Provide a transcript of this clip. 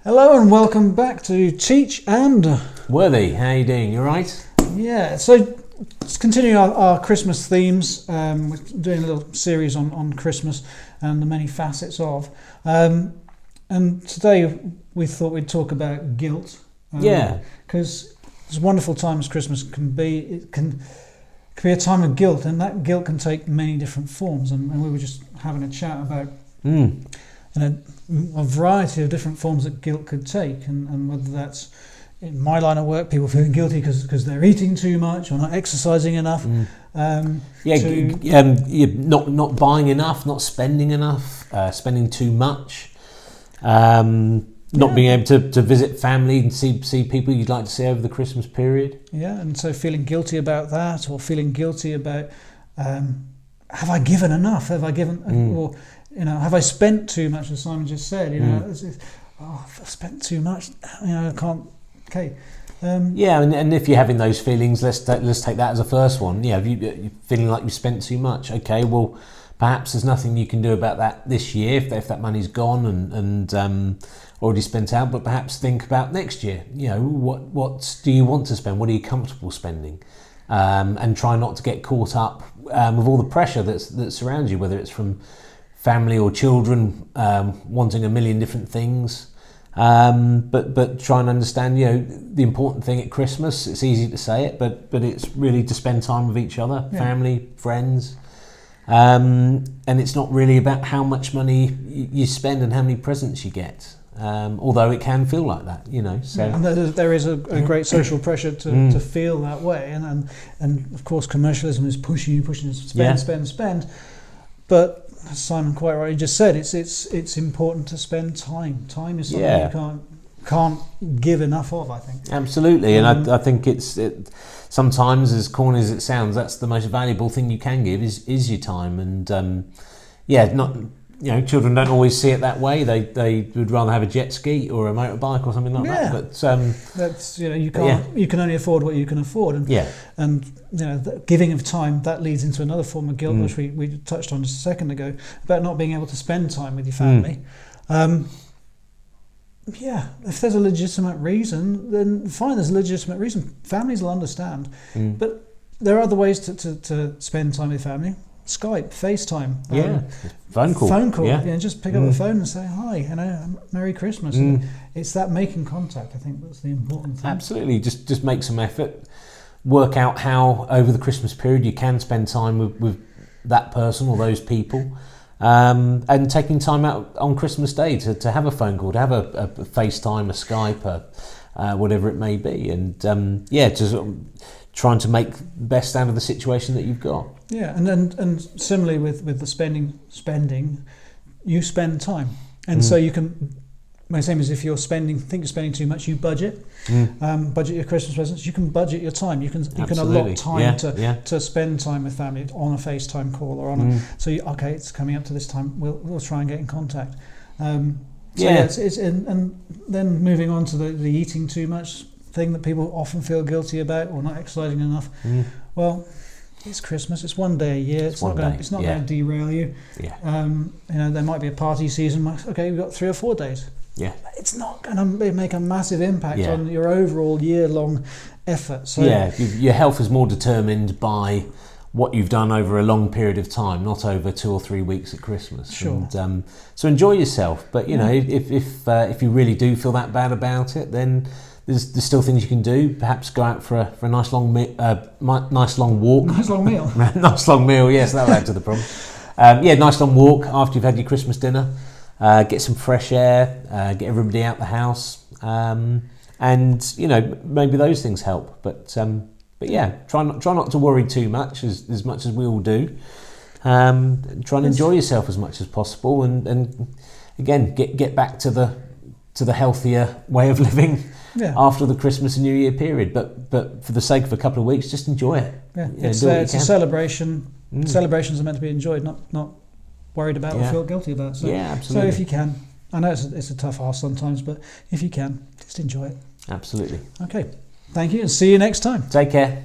Hello and welcome back to Teach and Worthy. How are you doing? You alright? Yeah, so let's continue our Christmas themes. We're doing a little series on Christmas and the many facets of. And today we thought we'd talk about guilt. Because as wonderful time as Christmas can be, it can be a time of guilt, and that guilt can take many different forms. And we were just having a chat about a variety of different forms that guilt could take, and whether that's in my line of work, people feeling guilty because they're eating too much or not exercising enough. You're not buying enough, not spending enough, spending too much, not being able to visit family and see people you'd like to see over the Christmas period. Yeah, and so feeling guilty about that, or feeling guilty about have I given enough? Have I given, or have I spent too much? As Simon just said, I've spent too much. I can't. Okay. And if you're having those feelings, let's take that as a first one. Yeah, if you're feeling like you spent too much, okay, well, perhaps there's nothing you can do about that this year if that money's gone and already spent out. But perhaps think about next year. What do you want to spend? What are you comfortable spending? And try not to get caught up with all the pressure that surrounds you, whether it's from family or children wanting a million different things. But try and understand, the important thing at Christmas. It's easy to say it, but it's really to spend time with each other, family, friends, and it's not really about how much money you spend and how many presents you get. Although it can feel like that, So and there is a great social pressure to feel that way, and of course commercialism is pushing you to spend. But as Simon quite rightly just said, it's important to spend time. Time is something you can't give enough of, I think. Absolutely, and I think it's sometimes, as corny as it sounds, that's the most valuable thing you can give is your time. And children don't always see it that way. They would rather have a jet ski or a motorbike or something like that. But that's you can't. You can only afford what you can afford. And the giving of time, that leads into another form of guilt, which we touched on just a second ago, about not being able to spend time with your family. If there's a legitimate reason, then fine. There's a legitimate reason. Families will understand. But there are other ways to spend time with family. Skype, FaceTime, phone call. Just pick up the phone and say hi, Merry Christmas. It's that making contact, I think, that's the important thing. Absolutely, just make some effort, work out how over the Christmas period you can spend time with that person or those people, and taking time out on Christmas Day to have a phone call, to have a FaceTime, a Skype, whatever it may be, and just trying to make the best out of the situation that you've got. Yeah, and similarly with the spending, you spend time, and so you can. My same as if you're spending too much, you budget, budget your Christmas presents. You can budget your time. You can allot time to spend time with family on a FaceTime call or on it's coming up to this time. We'll try and get in contact. And then moving on to the eating too much thing that people often feel guilty about, or not exercising enough. Well, it's Christmas. It's one day a year. It's not going to derail you. There might be a party season. Okay, we've got 3 or 4 days. It's not going to make a massive impact on your overall year-long effort. So your health is more determined by what you've done over a long period of time, not over 2 or 3 weeks at Christmas. Sure. And, so enjoy yourself. But if you really do feel that bad about it, then there's still things you can do. Perhaps go out for a nice long nice long walk. Nice long meal. Nice long meal. Yes, that'll add to the problem. Nice long walk after you've had your Christmas dinner. Get some fresh air. Get everybody out the house. And maybe those things help. But try not to worry too much as much as we all do. Try and enjoy yourself as much as possible, and again get back to the healthier way of living. After the Christmas and New Year period, but for the sake of a couple of weeks, just enjoy it. It's a celebration. Celebrations are meant to be enjoyed, not worried about or feel guilty about. So, absolutely. So if you can, I know it's a tough ask sometimes, but if you can, just enjoy it. Absolutely. Okay, thank you, and see you next time. Take care.